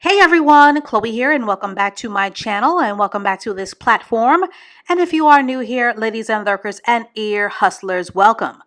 Hey everyone, Chloe here and welcome back to my channel and welcome back to this platform. And if you are new here, ladies and lurkers and ear hustlers, welcome.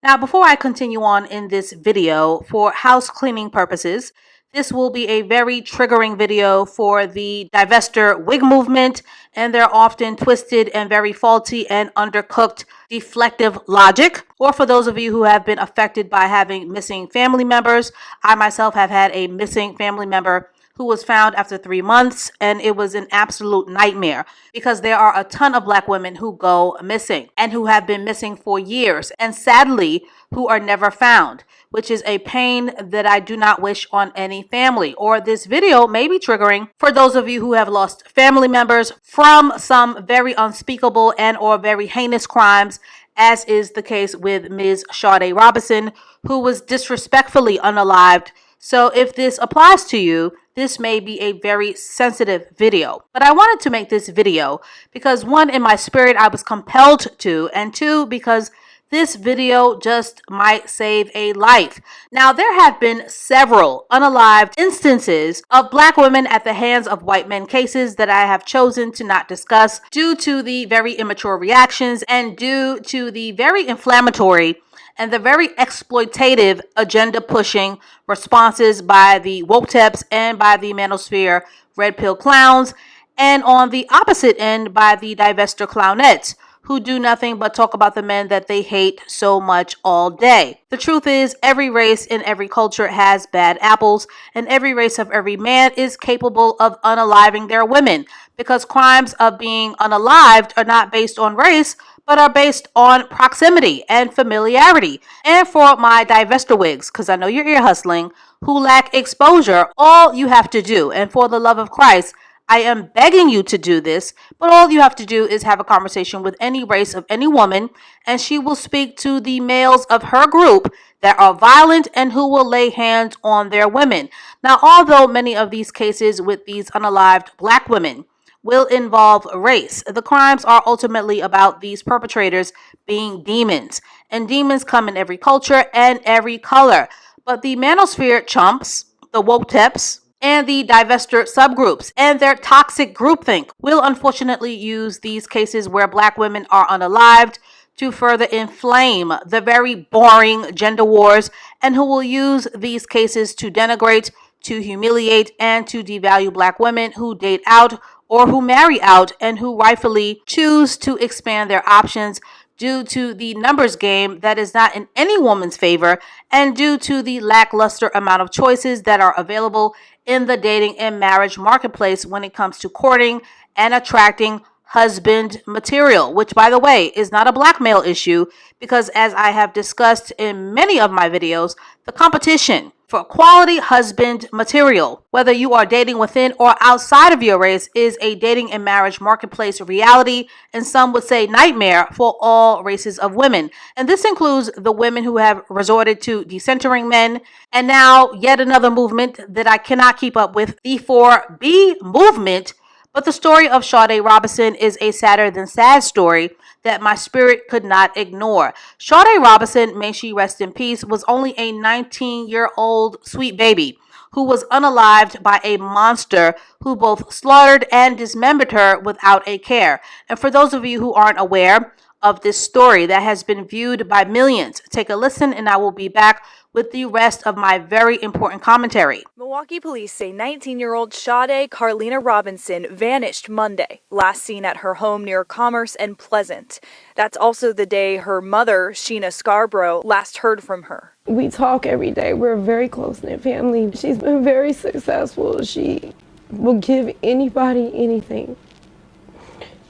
Now, before I continue on in this video, for house cleaning purposes, this will be a very triggering video for the divester wig movement and their often twisted and very faulty and undercooked deflective logic. Or for those of you who have been affected by having missing family members, I myself have had a missing family member who was found after 3 months, and it was an absolute nightmare because there are a ton of Black women who go missing and who have been missing for years and sadly who are never found, which is a pain that I do not wish on any family. Or this video may be triggering for those of you who have lost family members from some very unspeakable and or very heinous crimes, as is the case with Ms. Sade Robinson, who was disrespectfully unalived. So if this applies to you, this may be a very sensitive video. But I wanted to make this video because one, in my spirit, I was compelled to, and two, because this video just might save a life. Now, there have been several unalived instances of Black women at the hands of white men cases that I have chosen to not discuss due to the very immature reactions and due to the very inflammatory and the very exploitative agenda-pushing responses by the woketeps and by the manosphere red pill clowns, and on the opposite end by the divester clownettes, who do nothing but talk about the men that they hate so much all day. The truth is, every race in every culture has bad apples, and every race of every man is capable of unaliving their women, because crimes of being unalived are not based on race, but are based on proximity and familiarity. And for my divester wigs, because I know you're ear hustling, who lack exposure, all you have to do, and for the love of Christ, I am begging you to do this, but all you have to do is have a conversation with any race of any woman, and she will speak to the males of her group that are violent and who will lay hands on their women. Now, although many of these cases with these unalived Black women will involve race, the crimes are ultimately about these perpetrators being demons, and demons come in every culture and every color. But the manosphere chumps, the woketeps, and the divester subgroups and their toxic groupthink will unfortunately use these cases where Black women are unalived to further inflame the very boring gender wars, and who will use these cases to denigrate, to humiliate, and to devalue Black women who date out or who marry out and who rightfully choose to expand their options due to the numbers game that is not in any woman's favor and due to the lackluster amount of choices that are available in the dating and marriage marketplace when it comes to courting and attracting husband material, which, by the way, is not a Black male issue because, as I have discussed in many of my videos, the competition for quality husband material, whether you are dating within or outside of your race, is a dating and marriage marketplace reality, and some would say nightmare for all races of women. And this includes the women who have resorted to decentering men, and now yet another movement that I cannot keep up with, the 4B movement. But the story of Sade Robinson is a sadder than sad story that my spirit could not ignore. Sade Robinson, may she rest in peace, was only a 19-year-old sweet baby who was unalived by a monster who both slaughtered and dismembered her without a care. And for those of you who aren't aware of this story that has been viewed by millions, take a listen and I will be back with the rest of my very important commentary. Milwaukee police say 19-year-old Sade Carlina Robinson vanished Monday, last seen at her home near Commerce and Pleasant. That's also the day her mother, Sheena Scarborough, last heard from her. We talk every day. We're a very close-knit family. She's been very successful. She will give anybody anything.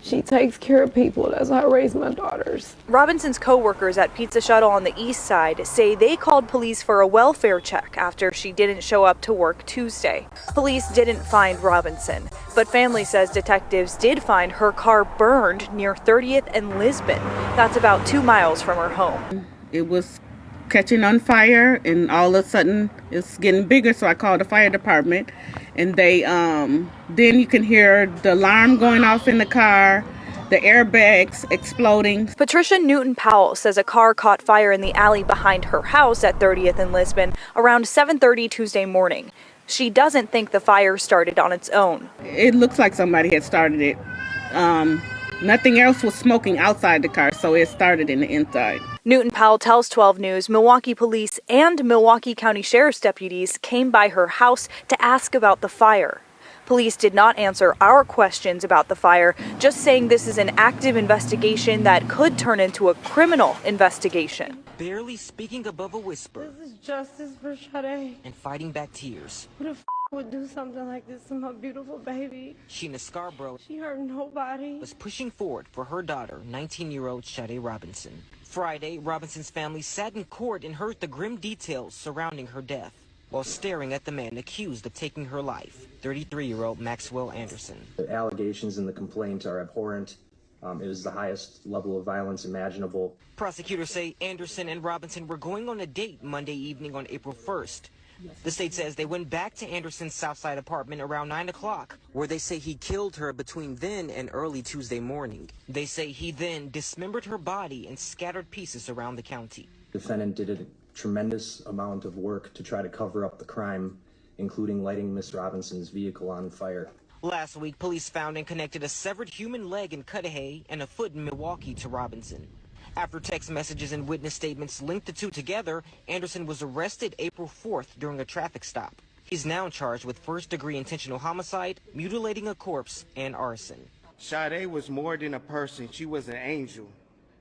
She takes care of people. That's how I raised my daughters. Robinson's co-workers at Pizza Shuttle on the east side say they called police for a welfare check after she didn't show up to work Tuesday. Police didn't find Robinson, but family says detectives did find her car burned near 30th and Lisbon. That's about 2 miles from her home. It was catching on fire, and all of a sudden it's getting bigger, so I called the fire department, and they then you can hear the alarm going off in the car, the airbags exploding. Patricia Newton-Powell says a car caught fire in the alley behind her house at 30th and Lisbon around 7:30 Tuesday morning. She doesn't think the fire started on its own. It looks like somebody had started it. Nothing else was smoking outside the car, so it started in the inside. Newton Powell tells 12 News Milwaukee police and Milwaukee County Sheriff's deputies came by her house to ask about the fire. Police did not answer our questions about the fire, just saying this is an active investigation that could turn into a criminal investigation. Barely speaking above a whisper. This is justice for Sade. And fighting back tears. Who the f would do something like this to my beautiful baby? Sheena Scarborough She hurt nobody. was pushing forward for her daughter, 19-year-old Sade Robinson. Friday, Robinson's family sat in court and heard the grim details surrounding her death, while staring at the man accused of taking her life, 33-year-old Maxwell Anderson. The allegations in the complaint are abhorrent. It was the highest level of violence imaginable. Prosecutors say Anderson and Robinson were going on a date Monday evening on April 1st. The state says they went back to Anderson's Southside apartment around 9 o'clock, where they say he killed her between then and early Tuesday morning. They say he then dismembered her body and scattered pieces around the county. The defendant did a tremendous amount of work to try to cover up the crime, including lighting Miss Robinson's vehicle on fire. Last week, police found and connected a severed human leg in Cudahy and a foot in Milwaukee to Robinson. After text messages and witness statements linked the two together, Anderson was arrested April 4th during a traffic stop. He's now charged with first-degree intentional homicide, mutilating a corpse, and arson. Sade was more than a person. She was an angel.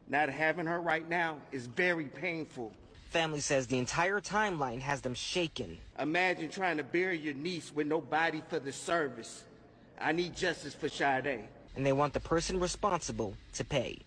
Not having her right now is very painful. Family says the entire timeline has them shaken. Imagine trying to bury your niece with no body for the service. I need justice for Sade. And they want the person responsible to pay.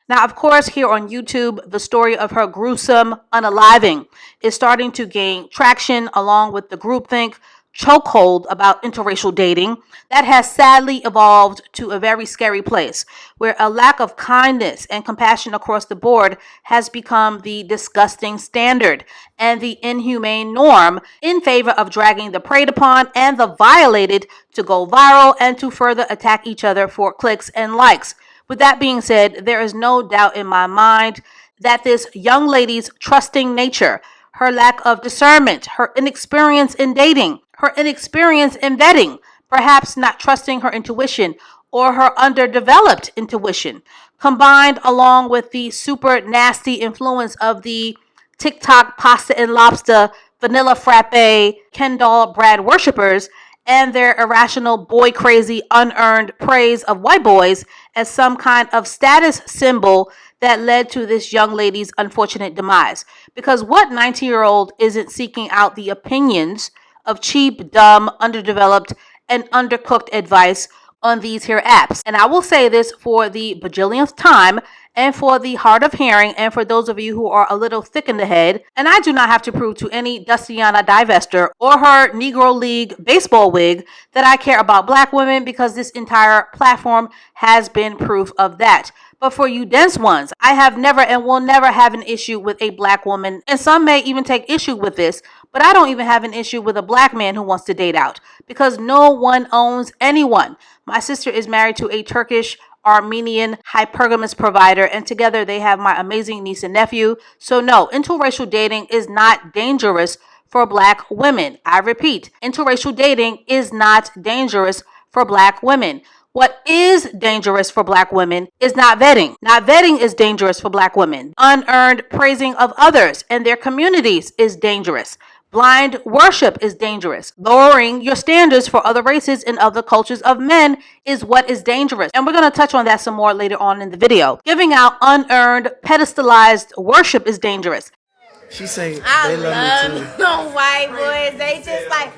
Now, of course, here on YouTube, the story of her gruesome unaliving is starting to gain traction along with the groupthink chokehold about interracial dating that has sadly evolved to a very scary place where a lack of kindness and compassion across the board has become the disgusting standard and the inhumane norm in favor of dragging the preyed upon and the violated to go viral and to further attack each other for clicks and likes. With that being said, there is no doubt in my mind that this young lady's trusting nature, her lack of discernment, her inexperience in dating, her inexperience in vetting, perhaps not trusting her intuition or her underdeveloped intuition, combined along with the super nasty influence of the TikTok pasta and lobster, vanilla frappe, Ken doll Brad worshippers, and their irrational boy crazy unearned praise of white boys as some kind of status symbol that led to this young lady's unfortunate demise. Because what 19-year-old isn't seeking out the opinions of cheap, dumb, underdeveloped, and undercooked advice on these here apps? And I will say this for the bajillionth time, and for the hard of hearing, and for those of you who are a little thick in the head, and I do not have to prove to any Dustiana divester or her Negro League baseball wig that I care about black women, because this entire platform has been proof of that. But for you dense ones, I have never and will never have an issue with a black woman, and some may even take issue with this, but I don't even have an issue with a black man who wants to date out, because no one owns anyone. My sister is married to a Turkish Armenian hypergamous provider, and together they have my amazing niece and nephew. So no, interracial dating is not dangerous for black women. I repeat, interracial dating is not dangerous for black women. What is dangerous for black women is not vetting. Not vetting is dangerous for black women. Unearned praising of others and their communities is dangerous. Blind worship is dangerous. Lowering your standards for other races and other cultures of men is what is dangerous. And we're going to touch on that some more later on in the video. Giving out unearned, pedestalized worship is dangerous. She say I they love me too. them white boys. They just like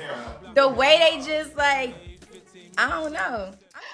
the way they just like, I don't know.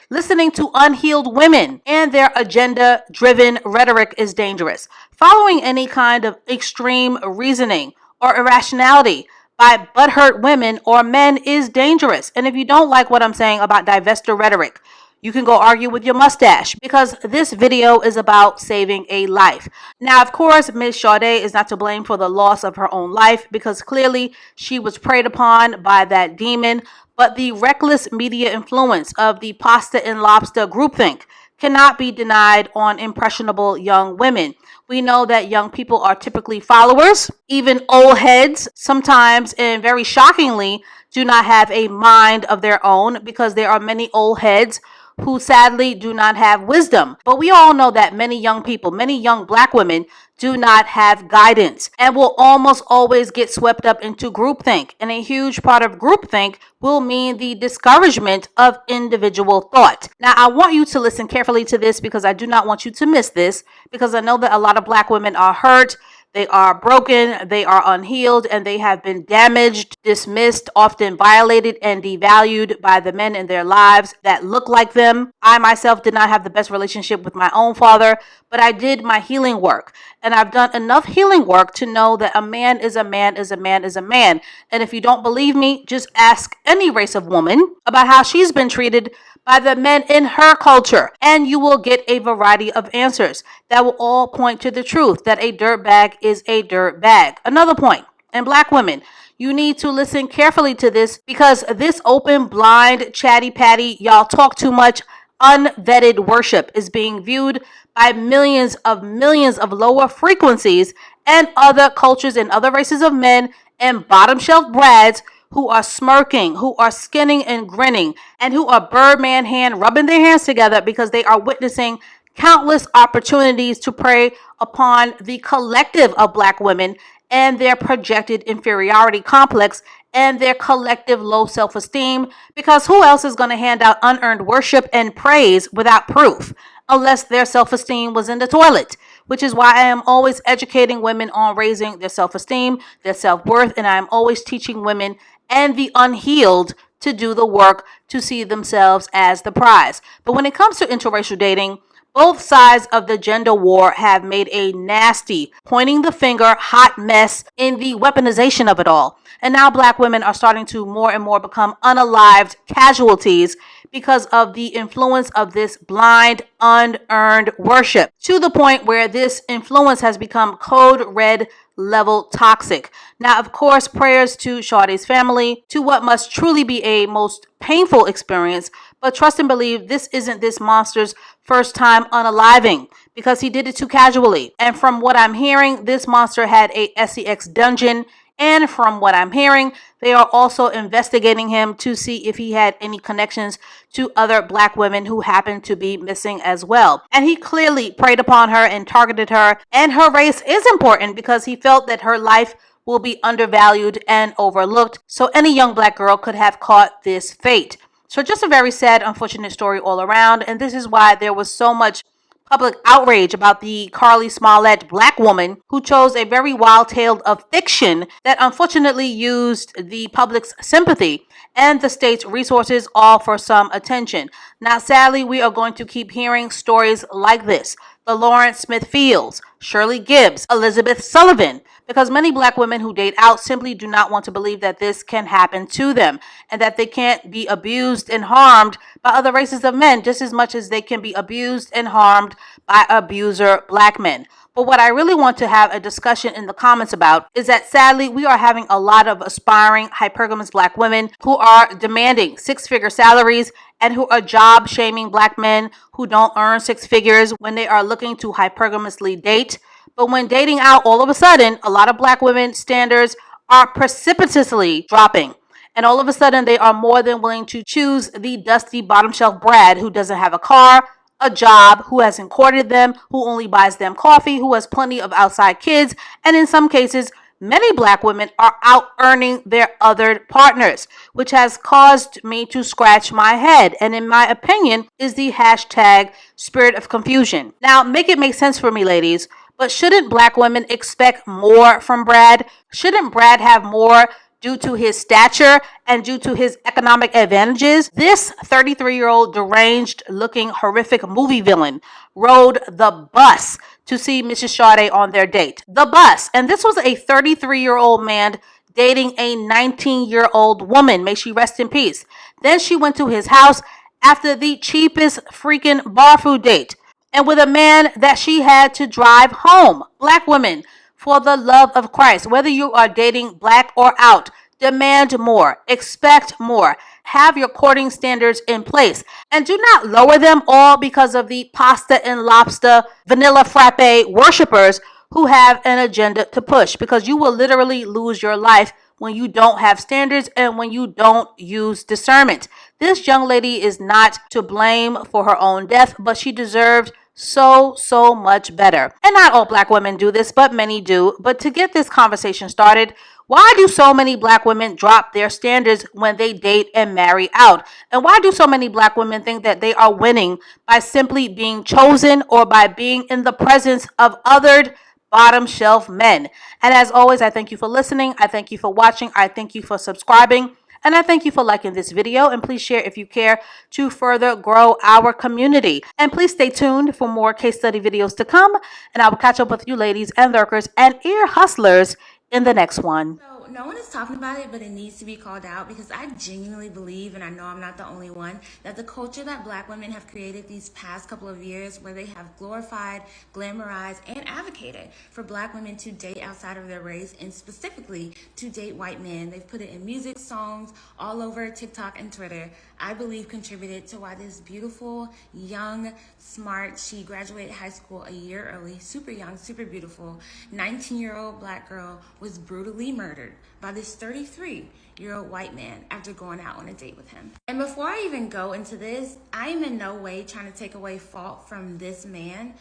Listening to unhealed women and their agenda-driven rhetoric is dangerous. Following any kind of extreme reasoning or irrationality by butthurt women or men is dangerous. And if you don't like what I'm saying about divester rhetoric, you can go argue with your mustache, because this video is about saving a life. Now, of course, Ms. Sade is not to blame for the loss of her own life, because clearly she was preyed upon by that demon. But the reckless media influence of the pasta and lobster groupthink cannot be denied on impressionable young women. We know that young people are typically followers, even old heads, sometimes, and very shockingly, do not have a mind of their own, because there are many old heads who sadly do not have wisdom. But we all know that many young people, many young black women, do not have guidance and will almost always get swept up into groupthink. And a huge part of groupthink will mean the discouragement of individual thought. Now, I want you to listen carefully to this, because I do not want you to miss this, because I know that a lot of black women are hurt. They are broken, they are unhealed, and they have been damaged, dismissed, often violated, and devalued by the men in their lives that look like them. I myself did not have the best relationship with my own father, but I did my healing work. And I've done enough healing work to know that a man is a man is a man is a man. And if you don't believe me, just ask any race of woman about how she's been treated by the men in her culture, and you will get a variety of answers that will all point to the truth that a dirtbag is a dirtbag. Another point, and black women, you need to listen carefully to this, because this open, blind, chatty patty, y'all talk too much, unvetted worship is being viewed by millions of lower frequencies and other cultures and other races of men and bottom shelf brads who are smirking, who are skinning and grinning, and who are Birdman hand rubbing their hands together because they are witnessing countless opportunities to prey upon the collective of black women and their projected inferiority complex and their collective low self-esteem, because who else is going to hand out unearned worship and praise without proof, unless their self-esteem was in the toilet? Which is why I am always educating women on raising their self-esteem, their self-worth, and I am always teaching women and the unhealed to do the work to see themselves as the prize. But when it comes to interracial dating, both sides of the gender war have made a nasty, pointing the finger, hot mess in the weaponization of it all. And now black women are starting to more and more become unalived casualties because of the influence of this blind, unearned worship, to the point where this influence has become code red level toxic. Now, of course, prayers to Sade's family, to what must truly be a most painful experience, but trust and believe this isn't this monster's first time unaliving, because he did it too casually. And from what I'm hearing, this monster had a SEX dungeon. And from what I'm hearing, they are also investigating him to see if he had any connections to other black women who happen to be missing as well. And he clearly preyed upon her and targeted her. And her race is important because he felt that her life will be undervalued and overlooked. So any young black girl could have caught this fate. So just a very sad, unfortunate story all around. And this is why there was so much public outrage about the Carly Smollett black woman who chose a very wild tale of fiction that unfortunately used the public's sympathy and the state's resources all for some attention. Now, sadly, we are going to keep hearing stories like this. The Lawrence Smith Fields, Shirley Gibbs, Elizabeth Sullivan, because many black women who date out simply do not want to believe that this can happen to them and that they can't be abused and harmed by other races of men just as much as they can be abused and harmed by abuser black men. But what I really want to have a discussion in the comments about is that sadly we are having a lot of aspiring hypergamous black women who are demanding six-figure salaries and who are job shaming black men who don't earn six figures when they are looking to hypergamously date. But when dating out, all of a sudden, a lot of black women standards are precipitously dropping. And all of a sudden, they are more than willing to choose the dusty bottom shelf Brad who doesn't have a car, a job, who hasn't courted them, who only buys them coffee, who has plenty of outside kids, and in some cases, many black women are out earning their other partners, which has caused me to scratch my head, and in my opinion, is the hashtag spirit of confusion. Now, make it make sense for me, ladies, but shouldn't black women expect more from Brad? Shouldn't Brad have more due to his stature and due to his economic advantages? This 33-year-old deranged looking horrific movie villain rode the bus to see Mrs. Sade on their date. The bus. And this was a 33-year-old man dating a 19-year-old woman. May she rest in peace. Then she went to his house after the cheapest freaking bar food date, and with a man that she had to drive home. Black women, for the love of Christ, whether you are dating black or out, demand more, expect more, have your courting standards in place, and do not lower them all because of the pasta and lobster vanilla frappe worshipers who have an agenda to push, because you will literally lose your life when you don't have standards and when you don't use discernment. This young lady is not to blame for her own death, but she deserved so much better. And not all black women do this, but many do. But to get this conversation started, why do so many black women drop their standards when they date and marry out? And why do so many black women think that they are winning by simply being chosen or by being in the presence of othered bottom shelf men? And as always, I thank you for listening. I thank you for watching. I thank you for subscribing. And I thank you for liking this video, and please share if you care to further grow our community. And please stay tuned for more case study videos to come. And I will catch up with you ladies and lurkers and ear hustlers in the next one. So no one is talking about it, but it needs to be called out because I genuinely believe, and I know I'm not the only one, that the culture that black women have created these past couple of years, where they have glorified, glamorized, and advocated for black women to date outside of their race, and specifically to date white men. They've put it in music, songs, all over TikTok and Twitter. I believe contributed to why this beautiful, young, smart, she graduated high school a year early, super young, super beautiful, 19-year-old black girl was brutally murdered by this 33-year-old white man after going out on a date with him. And before I even go into this, I am in no way trying to take away fault from this man.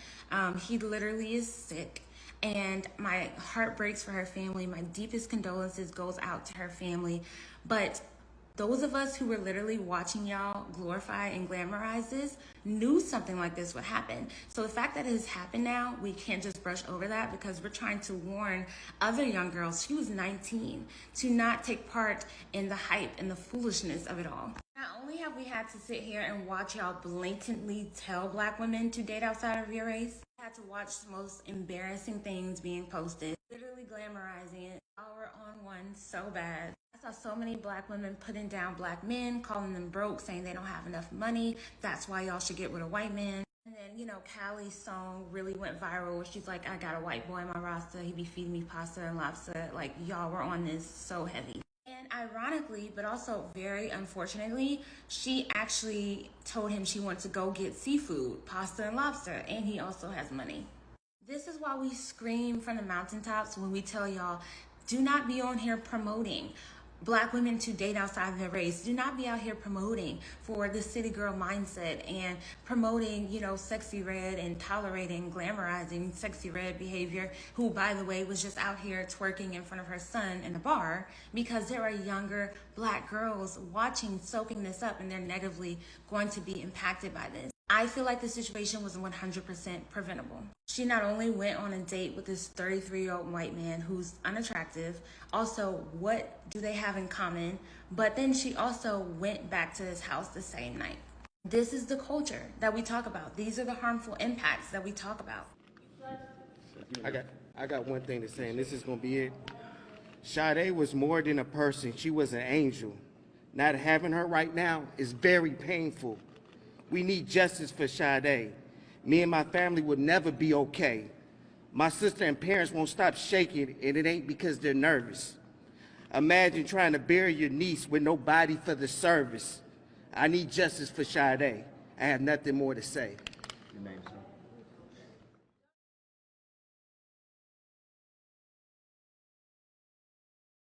He literally is sick. And my heart breaks for her family. My deepest condolences goes out to her family. But those of us who were literally watching y'all glorify and glamorize this knew something like this would happen. So the fact that it has happened now, we can't just brush over that because we're trying to warn other young girls, she was 19, to not take part in the hype and the foolishness of it all. Not only have we had to sit here and watch y'all blatantly tell black women to date outside of your race, we had to watch the most embarrassing things being posted, literally glamorizing it. Y'all were on one so bad. I saw so many black women putting down black men, calling them broke, saying they don't have enough money. That's why y'all should get with a white man. And then, you know, Callie's song really went viral where she's like, I got a white boy in my roster. He be feeding me pasta and lobster. Like, y'all were on this so heavy. And ironically, but also very unfortunately, she actually told him she wants to go get seafood, pasta and lobster, and he also has money. This is why we scream from the mountaintops when we tell y'all, do not be on here promoting black women to date outside of their race. Do not be out here promoting for the city girl mindset and promoting, you know, Sexy Red and tolerating, glamorizing Sexy Red behavior, who, by the way, was just out here twerking in front of her son in a bar, because there are younger black girls watching, soaking this up, and they're negatively going to be impacted by this. I feel like the situation was 100% preventable. She not only went on a date with this 33-year-old white man who's unattractive, also what do they have in common, but then she also went back to his house the same night. This is the culture that we talk about. These are the harmful impacts that we talk about. I got one thing to say, and this is gonna be it. Sade was more than a person. She was an angel. Not having her right now is very painful. We need justice for Sade. Me and my family will never be okay. My sister and parents won't stop shaking, and it ain't because they're nervous. Imagine trying to bury your niece with no body for the service. I need justice for Sade. I have nothing more to say. Your name, sir?